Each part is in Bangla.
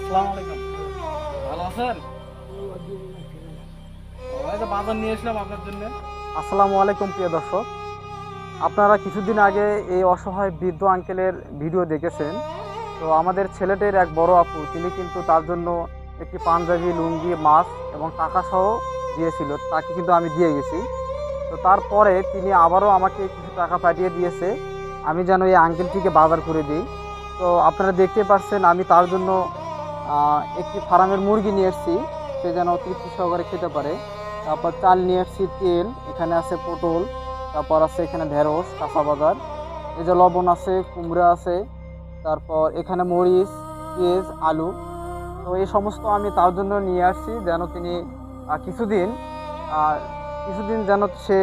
আসসালামু আলাইকুম। ভালো আছেন? এই যে বাজার নিয়ে এসলাম আপনার জন্য। আসসালামু আলাইকুম প্রিয় দর্শক, আপনারা কিছুদিন আগে এই অসহায় বৃদ্ধ আঙ্কেলের ভিডিও দেখেছেন। তো আমাদের ছেলেটির এক বড় আপু তিনি কিন্তু তার জন্য একটি পাঞ্জাবি, লুঙ্গি, মাছ এবং টাকা সহ দিয়েছিল, তাকে কিন্তু আমি দিয়ে গেছি। তো তারপরে তিনি আবারও আমাকে কিছু টাকা পাঠিয়ে দিয়েছে, আমি যেন এই আঙ্কেলটিকে বাজার করে দিই। তো আপনারা দেখতে পাচ্ছেন আমি তার জন্য একটি ফার্মের মুরগি নিয়ে এসেছি, সে যেন তৃপ্তি সহকারে খেতে পারে। তারপর চাল নিয়ে এসেছি, তেল, এখানে আছে পটল, তারপর আছে এখানে ঢেঁড়স, কাঁচা বাজার, এই যে লবণ আছে, কুমড়া আছে, তারপর এখানে মরিচ, পেঁয়াজ, আলু। তো এই সমস্ত আমি তার জন্য নিয়ে আসছি, যেন তিনি কিছুদিন আহ, কিছুদিন যেন সে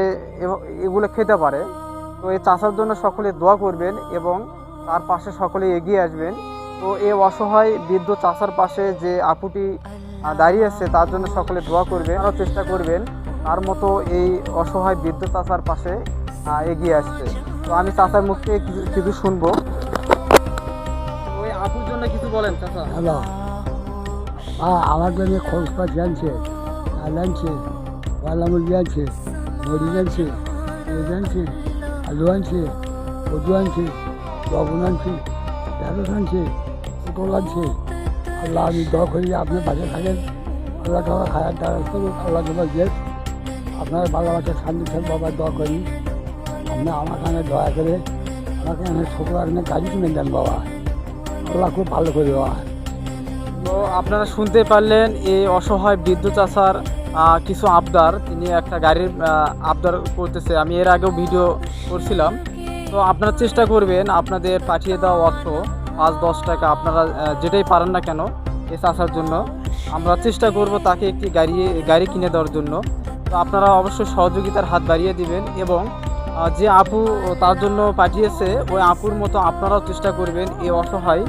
এগুলো খেতে পারে। তো এই চাষার জন্য সকলে দোয়া করবেন এবং তার পাশে সকলে এগিয়ে আসবেন। তো এই অসহায় বৃদ্ধ চাষার পাশে যে আপুটি দাঁড়িয়ে আছে তার জন্য সকলে দোয়া করবেন, আরও চেষ্টা করবেন তার মতো এই অসহায় বৃদ্ধ চাষার পাশে এগিয়ে আসতে। তো আমি চাষার মুখ থেকে কিছু কিছু শুনবো। ওই আপুর জন্য কিছু বলেন চাচা। হ্যালো, আমার জন্য খোঁজ পাখি আনছে, চাল আনছে, গলা মুরগি আনছে, মরিচ আনছে, পেঁয়াজ আনছে, আলু আনছে, কদু আনছে, লবণ আনছে, ঢেঁড়স আনছে, পটল আনছে। আল্লাহ, আমি দোয়া করি আপনি বাসে থাকেন, আল্লাহ টাকা খায়ার টাকা করুন, আল্লাহ তোমার গেস আপনার ভালোবাসা শান্তি থাকবে, বাবা দোয়া করি। আপনি আমার কানে দয়া করে আমাকে অনেক ছোটো আর গাড়ি কিনে দেন বাবা, আল্লাহ খুব ভালো করে বাবা। তো আপনারা শুনতে পারলেন এই অসহায় বৃদ্ধ চাষার কিছু আবদার, তিনি একটা গাড়ির আবদার করতেছে। আমি এর আগেও ভিডিও করছিলাম। তো আপনারা চেষ্টা করবেন আপনাদের পাঠিয়ে দেওয়া অর্থ 5-10 টাকা, আপনারা যেটাই পারেন না কেন এই চাষার জন্য আমরা চেষ্টা করব তাকে একটি গাড়ি কিনে দেওয়ার জন্য। তো আপনারা অবশ্যই সহযোগিতার হাত বাড়িয়ে দিবেন এবং যে আপু তার জন্য পাঠিয়েছে ওই আপুর মতো আপনারাও চেষ্টা করবেন এই অসহায়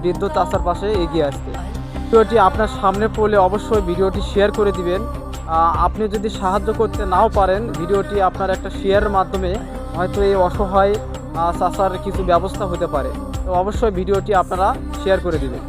বৃদ্ধ চাষার পাশে এগিয়ে আসতে। ভিডিওটি আপনার সামনে পড়লে অবশ্যই ভিডিওটি শেয়ার করে দিবেন। আপনি যদি সাহায্য করতে নাও পারেন, ভিডিওটি আপনার একটা শেয়ারের মাধ্যমে হয়তো এই অসহায় চাষার কিছু ব্যবস্থা হতে পারে। তো অবশ্যই ভিডিওটি আপনারা শেয়ার করে দিবেন।